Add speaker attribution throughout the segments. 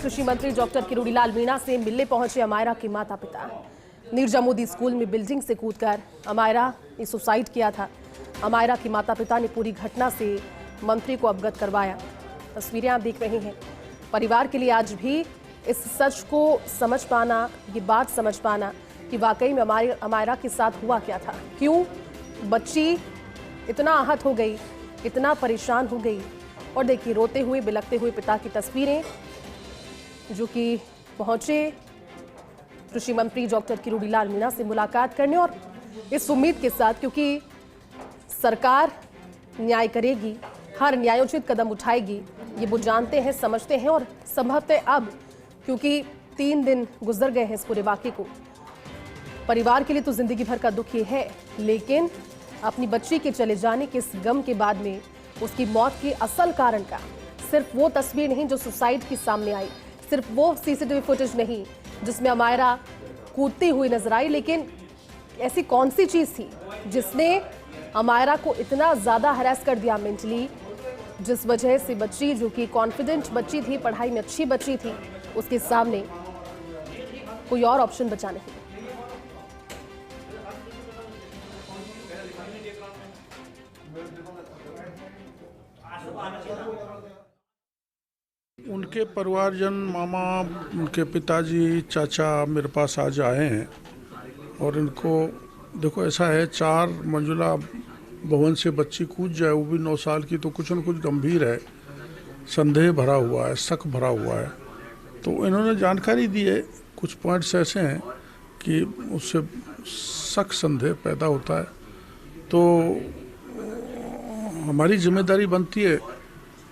Speaker 1: कृषि मंत्री डॉक्टर किरोड़ीलाल मीणा से मिलने पहुंचे अमायरा के माता पिता। नीरजा मोदी स्कूल में बिल्डिंग से कूदकर अमायरा ने सुसाइड किया था। अमायरा के माता पिता ने पूरी घटना से मंत्री को अवगत करवाया। तस्वीरें आप देख रहे हैं। परिवार के लिए आज भी इस सच को समझ पाना, ये बात समझ पाना कि वाकई में अमायरा के साथ हुआ क्या था, क्यों बच्ची इतना आहत हो गई, इतना परेशान हो गई। और देखिए रोते हुए बिलखते हुए पिता की तस्वीरें, जो कि पहुंचे कृषि मंत्री डॉक्टर किरोड़ीलाल मीणा से मुलाकात करने, और इस उम्मीद के साथ क्योंकि सरकार न्याय करेगी, हर न्यायोचित कदम उठाएगी, ये वो जानते हैं, समझते हैं। और संभवतः अब क्योंकि 3 दिन गुजर गए हैं इस पूरे वाकये को, परिवार के लिए तो जिंदगी भर का दुख ये है, लेकिन अपनी बच्ची के चले जाने के इस गम के बाद में उसकी मौत के असल कारण का सिर्फ वो तस्वीर नहीं जो सुसाइड की सामने आई, सिर्फ वो सीसीटीवी फुटेज नहीं जिसमें अमायरा कूदती हुई नजर आई, लेकिन ऐसी कौन सी चीज थी जिसने अमायरा को इतना ज्यादा हरास कर दिया मेंटली, जिस वजह से बच्ची, जो कि कॉन्फिडेंट बच्ची थी, पढ़ाई में अच्छी बच्ची थी, उसके सामने कोई और ऑप्शन बचा नहीं।
Speaker 2: उनके परिवारजन, मामा, उनके पिताजी, चाचा मेरे पास आज आए हैं। और इनको देखो, ऐसा है 4 मंजिला भवन से बच्ची कूद जाए, वो भी 9 साल की, तो कुछ न कुछ गंभीर है, संदेह भरा हुआ है, शक भरा हुआ है। तो इन्होंने जानकारी दी है, कुछ पॉइंट्स ऐसे हैं कि उससे शक संदेह पैदा होता है। तो हमारी जिम्मेदारी बनती है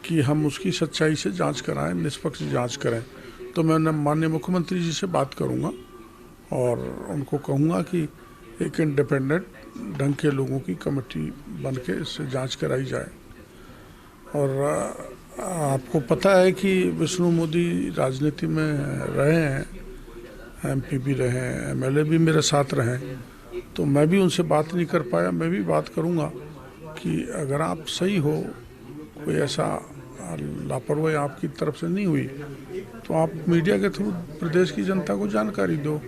Speaker 2: कि हम उसकी सच्चाई से जांच कराएं, निष्पक्ष जांच करें। तो मैं माननीय मुख्यमंत्री जी से बात करूंगा और उनको कहूंगा कि एक इंडिपेंडेंट ढंग के लोगों की कमेटी बन के इससे जांच कराई जाए। और आपको पता है कि विष्णु मोदी राजनीति में रहे हैं, MP भी रहे हैं, MLA भी मेरे साथ रहे, तो मैं भी उनसे बात नहीं कर पाया। मैं भी बात करूंगा कि अगर आप सही हो, कोई ऐसा लापरवाही आपकी तरफ से नहीं हुई, तो आप मीडिया के थ्रू प्रदेश की जनता को जानकारी दो।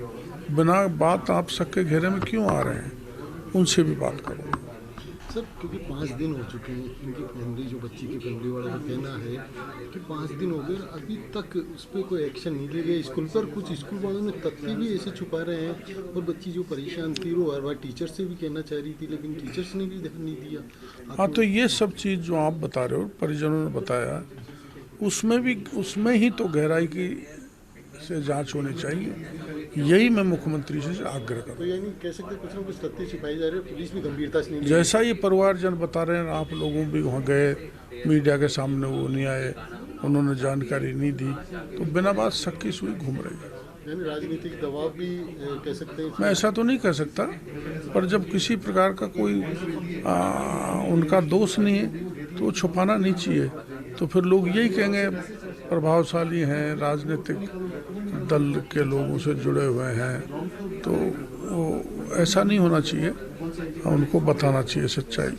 Speaker 2: बिना बात आप सबके घेरे में क्यों आ रहे हैं, उनसे भी बात करूँगा।
Speaker 3: सर, क्योंकि 5 दिन हो चुके हैं, इनकी फैमिली, जो बच्ची की फैमिली वाला का कहना है कि 5 दिन हो गए, अभी तक उस पर कोई एक्शन नहीं लिया गया। स्कूल पर कुछ स्कूल वालों ने तथ्य भी ऐसे छुपा रहे हैं, और बच्ची जो परेशान थी वो हर बार टीचर से भी कहना चाह रही थी, लेकिन टीचर्स ने भी ध्यान नहीं दिया।
Speaker 2: हाँ, तो ये सब चीज़ जो आप बता रहे हो, परिजनों ने बताया, उसमें ही तो गहराई की से जांच होनी चाहिए। यही मैं मुख्यमंत्री से आग्रह करूँ।
Speaker 3: तो यानी कह सकते कुछ ना कुछ तथ्य छिपाए जा रहे हैं, पुलिस भी गंभीरता से नहीं।
Speaker 2: जैसा ये परिवारजन बता रहे हैं, आप लोगों भी वहाँ गए, मीडिया के सामने वो नहीं आए, उन्होंने जानकारी नहीं दी, तो बिना बात शक की सुई घूम रही है।
Speaker 3: यानी राजनीतिक दबाव भी कह सकते हैं।
Speaker 2: मैं ऐसा तो नहीं कह सकता, पर जब किसी प्रकार का कोई उनका दोष नहीं है तो छुपाना नहीं चाहिए। तो फिर लोग यही कहेंगे प्रभावशाली हैं, राजनीतिक दल के लोगों से जुड़े हुए हैं, तो वो ऐसा नहीं होना चाहिए। उनको बताना चाहिए सच्चाई।